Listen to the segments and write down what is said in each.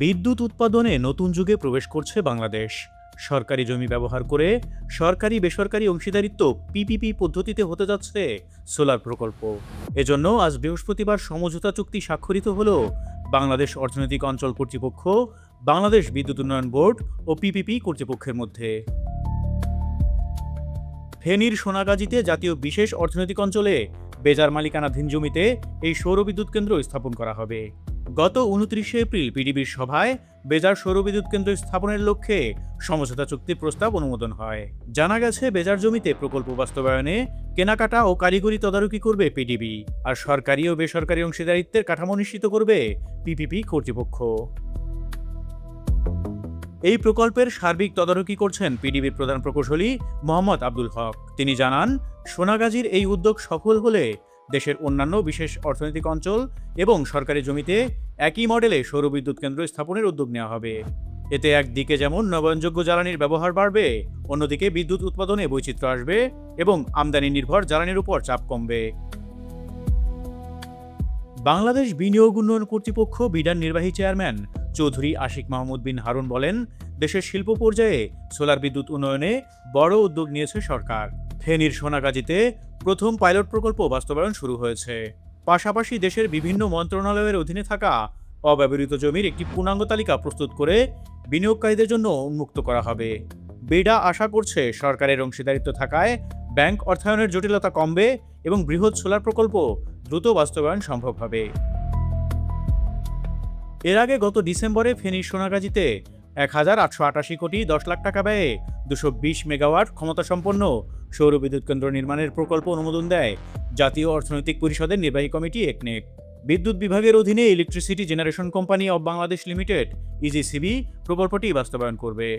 বিদ্যুৎ উৎপাদনে নতুন যুগে প্রবেশ করছে বাংলাদেশ। সরকারি জমি ব্যবহার করে সরকারি বেসরকারি অংশীদারিত্ব পিপিপি পদ্ধতিতে হতে যাচ্ছে সোলার প্রকল্প। এজন্য আজ বৃহস্পতিবার সমঝোতা চুক্তি স্বাক্ষরিত হল বাংলাদেশ অর্থনৈতিক অঞ্চল কর্তৃপক্ষ, বাংলাদেশ বিদ্যুৎ উন্নয়ন বোর্ড ও পিপিপি কর্তৃপক্ষের মধ্যে। ফেনীর সোনাগাজীতে জাতীয় বিশেষ অর্থনৈতিক অঞ্চলে বেজার মালিকানাধীন জমিতে এই সৌরবিদ্যুৎ কেন্দ্র স্থাপন করা হবে। গত 29 এপ্রিল পিডিবির সভায় বেজার সৌরবিদ্যুৎ কেন্দ্র স্থাপনের লক্ষ্যে সমঝোতা চুক্তির প্রস্তাব অনুমোদন হয়। জানা গেছে, বেজার জমিতে প্রকল্প বাস্তবায়নে কেনাকাটা ও কারিগরি তদারকি করবে পিডিবি, আর সরকারি ও বেসরকারি অংশীদারিত্বের কাঠামো নিশ্চিত করবে পিপিপি কর্তৃপক্ষ। এই প্রকল্পের সার্বিক তদারকি করছেন পিডিবির প্রধান প্রকৌশলী মোহাম্মদ আব্দুল হক। তিনি জানান, সোনাগাজীর এই উদ্যোগ সফল হলে দেশের অন্যান্য বিশেষ অর্থনৈতিক অঞ্চল এবং সরকারি জমিতে একই মডেলে সৌরবিদ্যুৎ কেন্দ্র স্থাপনের উদ্যোগ নেওয়া হবে। এতে একদিকে যেমন নবায়নযোগ্য জ্বালানির ব্যবহার বাড়বে, অন্যদিকে বিদ্যুৎ উৎপাদনে বৈচিত্র্য আসবে এবং আমদানি নির্ভর জ্বালানির উপর চাপ কমবে। বাংলাদেশ বিনিয়োগ উন্নয়ন কর্তৃপক্ষ বিডার নির্বাহী চেয়ারম্যান চৌধুরী আশিক মাহমুদ বিন হারুন বলেন, দেশের শিল্প পর্যায়ে সোলার বিদ্যুৎ উন্নয়নে বড় উদ্যোগ নিয়েছে সরকার। ফেনীর সোনাগাজীতে প্রথম পাইলট প্রকল্প বাস্তবায়ন শুরু হয়েছে। পাশাপাশি দেশের বিভিন্ন মন্ত্রণালয়ের অধীনে থাকা অব্যবহৃত জমির একটি পূর্ণাঙ্গ তালিকা প্রস্তুত করে বিনিয়োগকারীদের জন্য উন্মুক্ত করা হবে। বিডা আশা করছে, সরকারের অংশীদারিত্ব থাকায় ব্যাংক অর্থায়নের জটিলতা কমবে এবং বৃহৎ সোলার প্রকল্প দ্রুত বাস্তবায়ন সম্ভব হবে। এর আগে গত ডিসেম্বরে ফেনীর সোনাগাজীতে 1888 কোটি 10 লাখ টাকা ব্যয়ে 220 মেগাওয়াট ক্ষমতাসম্পন্ন সৌরবিদ্যুৎ কেন্দ্র নির্মাণের প্রকল্প অনুমোদন দেয় জাতীয় অর্থনৈতিক পরিষদের নির্বাহী কমিটি একনেক। বিদ্যুৎ বিভাগের অধীনে electricity generation company of Bangladesh limited EGCB প্রকল্পটি বাস্তবায়ন করবে।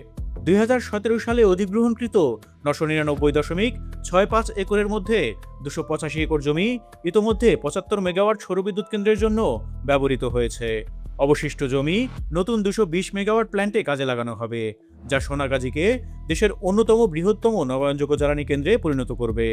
2017 সালে অধিগ্রহণকৃত 999.65 একরের মধ্যে 285 একর জমি ইতোমধ্যে 75 মেগাওয়াট সৌরবিদ্যুৎ কেন্দ্রের জন্য ব্যবহৃত হয়েছে। অবশিষ্ট জমি নতুন 220 মেগাওয়াট প্ল্যান্টে কাজে লাগানো হবে, যা সোনাগাজীকে দেশের অন্যতম বৃহত্তম নবায়নযোগ্য জ্বালানি কেন্দ্রে পরিণত করবে।